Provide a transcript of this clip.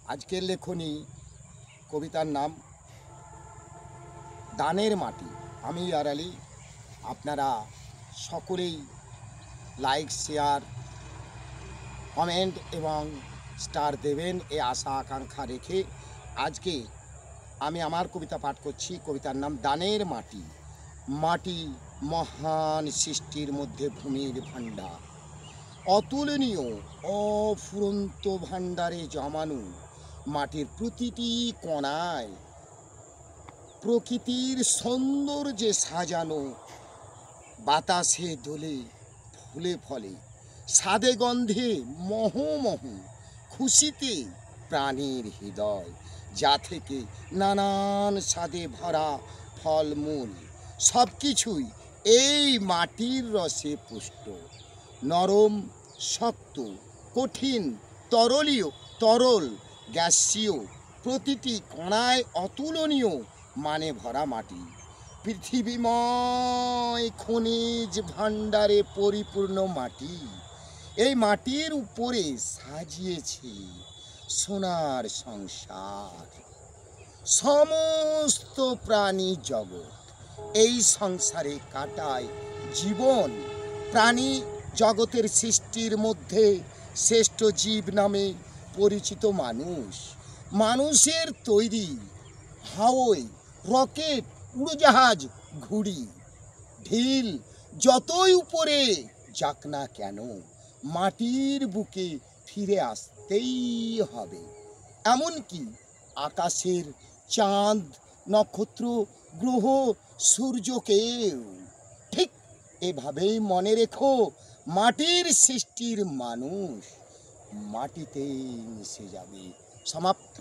আজকের লেখনী কবিতার নাম দানের মাটি। আমি আড়ালি। আপনারা সকলেই লাইক, শেয়ার, কমেন্ট এবং স্টার দেবেন এই আশা আকাঙ্ক্ষা রেখে আজকে আমি আমার কবিতা পাঠ করছি। কবিতার নাম দানের মাটি। মাটি মহান সৃষ্টির মধ্যে ভূমির ভাণ্ডার, অতুলনীয় অফুরন্ত ভাণ্ডারে জমানো। মাটির প্রতিটি কণায় প্রকৃতির সৌন্দর্যে সাজানো। বাতাসে দোলে ফুলে ফলে, স্বাদে গন্ধে মহোমহ, খুশিতে প্রাণীর হৃদয়, যা থেকে নানান স্বাদে ভরা ফলমূল সব কিছুই এই মাটির রসে পুষ্ট। নরম, শক্ত, কঠিন, তরল, গ্যাসীয়, প্রতিটি কণায় অতুলনীয় মানে ভরা মাটি। পৃথিবীময় খনিজ ভাণ্ডারে পরিপূর্ণ মাটি। এই মাটির উপরে সাজিয়েছে সোনার সংসার। সমস্ত প্রাণী জগৎ এই সংসারে কাটায় জীবন। প্রাণী জগতের সৃষ্টির মধ্যে শ্রেষ্ঠ জীব নামে পরিচিত মানুষ। মানুষের তৈরি হাওয়াই, রকেট, উড়োজাহাজ, ঘুড়ি, ঢিল যতই উপরে যাক না কেন, মাটির বুকে ফিরে আসতেই হবে। এমনকি আকাশের চাঁদ, নক্ষত্র, গ্রহ, সূর্যকেও। ঠিক এভাবেই মনে রেখো, মাটির সৃষ্টির মানুষ মাটিতেই মিশে যাবে। সমাপ্ত।